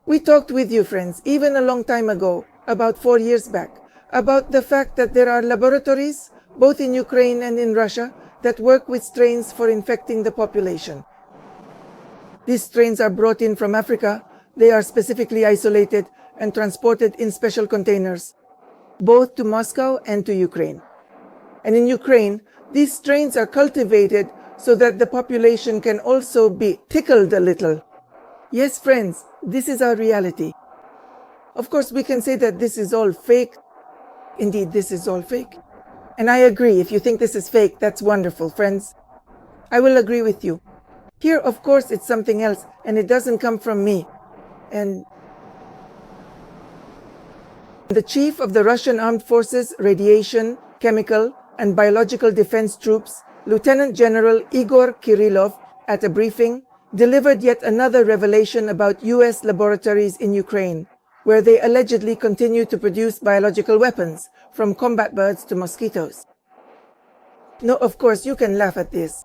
We talked with you, friends, even a long time ago, about 4 years back, about the fact that there are laboratories, both in Ukraine and in Russia, that work with strains for infecting the population. These strains are brought in from Africa. They are specifically isolated and transported in special containers, both to Moscow and to Ukraine. And in Ukraine, these strains are cultivated so that the population can also be tickled a little. Yes, friends, this is our reality. Of course, we can say that this is all fake. Indeed, this is all fake. And I agree, if you think this is fake, that's wonderful, friends. I will agree with you. Here, of course, it's something else, and it doesn't come from me. And the chief of the Russian Armed Forces Radiation, Chemical, and Biological Defense Troops, Lieutenant General Igor Kirillov, at a briefing, delivered yet another revelation about US laboratories in Ukraine, where they allegedly continue to produce biological weapons, from combat birds to mosquitoes. No, of course, you can laugh at this.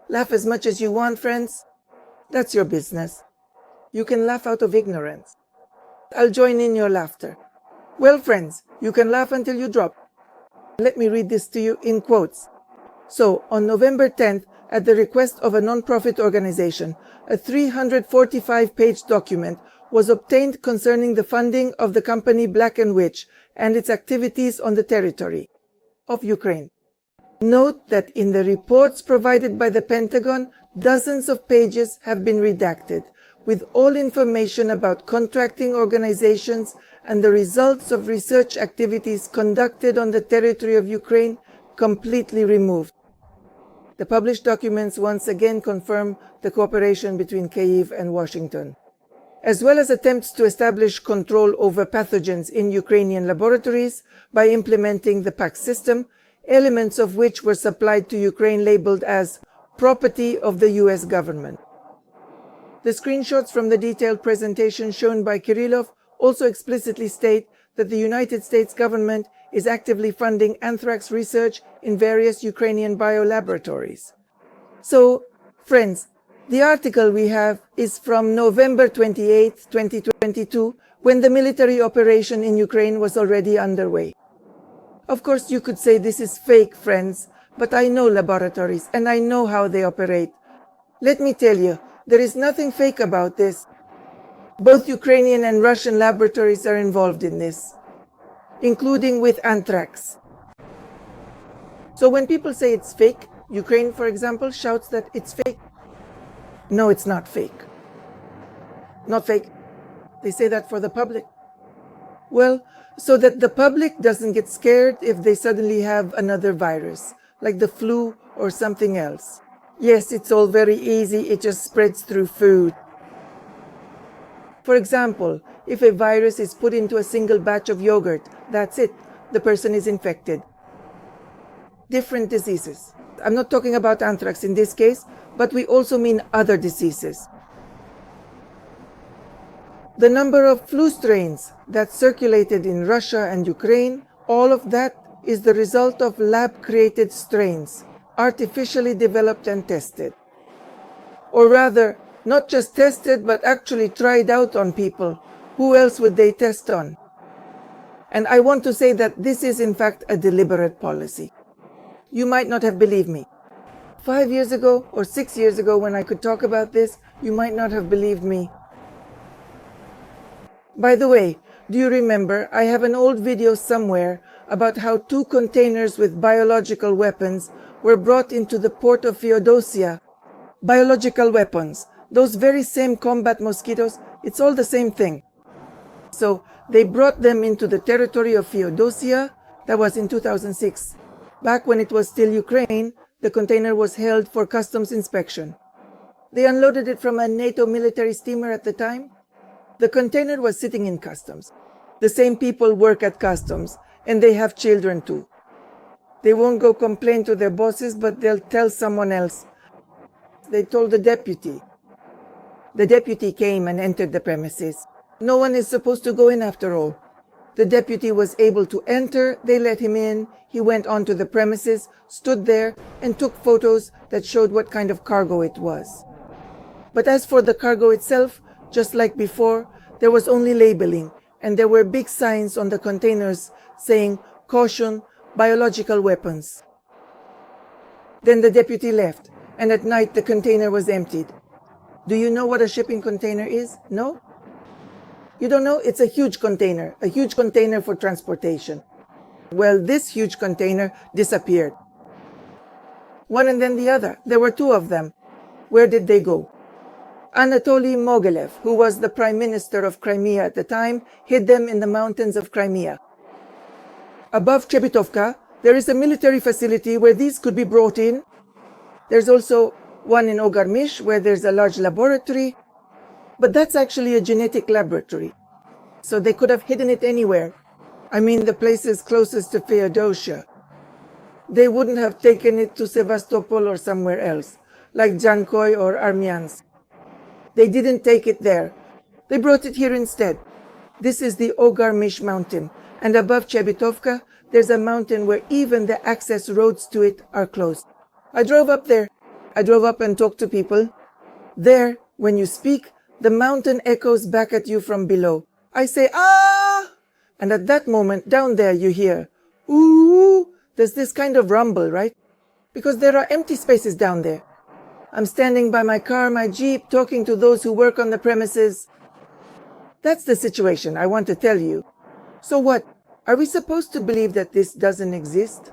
Laugh as much as you want, friends. That's your business. You can laugh out of ignorance. I'll join in your laughter. Well, friends, you can laugh until you drop. Let me read this to you in quotes. So, on November 10th, at the request of a non-profit organization, a 345-page document was obtained concerning the funding of the company Black & Witch and its activities on the territory of Ukraine. Note that in the reports provided by the Pentagon, dozens of pages have been redacted, with all information about contracting organizations and the results of research activities conducted on the territory of Ukraine completely removed. The published documents once again confirm the cooperation between Kyiv and Washington, as well as attempts to establish control over pathogens in Ukrainian laboratories by implementing the PAX system, elements of which were supplied to Ukraine labeled as property of the US government. The screenshots from the detailed presentation shown by Kirillov also explicitly state that the United States government is actively funding anthrax research in various Ukrainian biolaboratories. So, friends, the article we have is from November 28, 2022, when the military operation in Ukraine was already underway. Of course, you could say this is fake, friends, but I know laboratories and I know how they operate. Let me tell you, there is nothing fake about this. Both Ukrainian and Russian laboratories are involved in this, including with anthrax. So when people say it's fake, Ukraine, for example, shouts that it's fake. No, it's not fake. Not fake. They say that for the public. Well, so that the public doesn't get scared if they suddenly have another virus, like the flu or something else. Yes, it's all very easy, it just spreads through food. For example, if a virus is put into a single batch of yogurt, that's it, the person is infected. Different diseases. I'm not talking about anthrax in this case, but we also mean other diseases. The number of flu strains that circulated in Russia and Ukraine, all of that is the result of lab-created strains, artificially developed and tested. Or rather, not just tested, but actually tried out on people. Who else would they test on? And I want to say that this is in fact a deliberate policy. You might not have believed me. 5 years ago or 6 years ago when I could talk about this, you might not have believed me. By the way, do you remember, I have an old video somewhere about how 2 containers with biological weapons were brought into the port of Feodosia. Biological weapons, those very same combat mosquitoes, it's all the same thing. So they brought them into the territory of Feodosia. That was in 2006. Back when it was still Ukraine, the container was held for customs inspection. They unloaded it from a NATO military steamer at the time. The container was sitting in customs. The same people work at customs, and they have children too. They won't go complain to their bosses, but they'll tell someone else. They told the deputy. The deputy came and entered the premises. No one is supposed to go in after all. The deputy was able to enter, they let him in, he went onto the premises, stood there, and took photos that showed what kind of cargo it was. But as for the cargo itself, just like before, There was only labeling, and there were big signs on the containers saying, "Caution, biological weapons." Then the deputy left, and at night the container was emptied. Do you know what a shipping container is? No? You don't know? It's a huge container for transportation. Well, this huge container disappeared. One and then the other. There were two of them. Where did they go? Anatoly Mogilev, who was the prime minister of Crimea at the time, hid them in the mountains of Crimea. Above Chebitovka, there is a military facility where these could be brought in. There's also one in Ogarmish where there's a large laboratory, but that's actually a genetic laboratory. So they could have hidden it anywhere. I mean, the places closest to Feodosia. They wouldn't have taken it to Sevastopol or somewhere else, like Jankoy or Armyansk. They didn't take it there. They brought it here instead. This is the Ogarmish mountain, and above Chebitovka, there's a mountain where even the access roads to it are closed. I drove up there. I drove up and talked to people. There, when you speak, the mountain echoes back at you from below. I say, "Ah!" And at that moment, down there, you hear, "Ooh!" There's this kind of rumble, right? Because there are empty spaces down there. I'm standing by my car, my Jeep, talking to those who work on the premises. That's the situation I want to tell you. So what? Are we supposed to believe that this doesn't exist?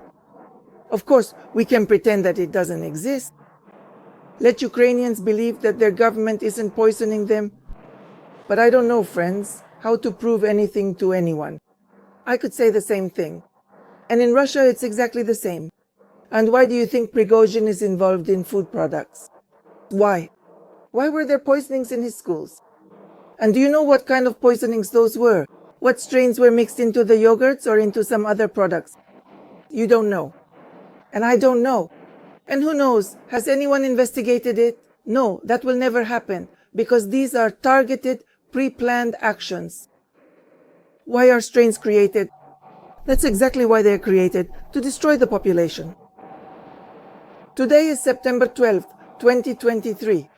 Of course, we can pretend that it doesn't exist. Let Ukrainians believe that their government isn't poisoning them. But I don't know, friends, how to prove anything to anyone. I could say the same thing. And in Russia, it's exactly the same. And why do you think Prigozhin is involved in food products? Why? Why were there poisonings in his schools? And do you know what kind of poisonings those were? What strains were mixed into the yogurts or into some other products? You don't know. And I don't know. And who knows? Has anyone investigated it? No, that will never happen, because these are targeted, pre-planned actions. Why are strains created? That's exactly why they're created, to destroy the population. Today is September 12th, 2023.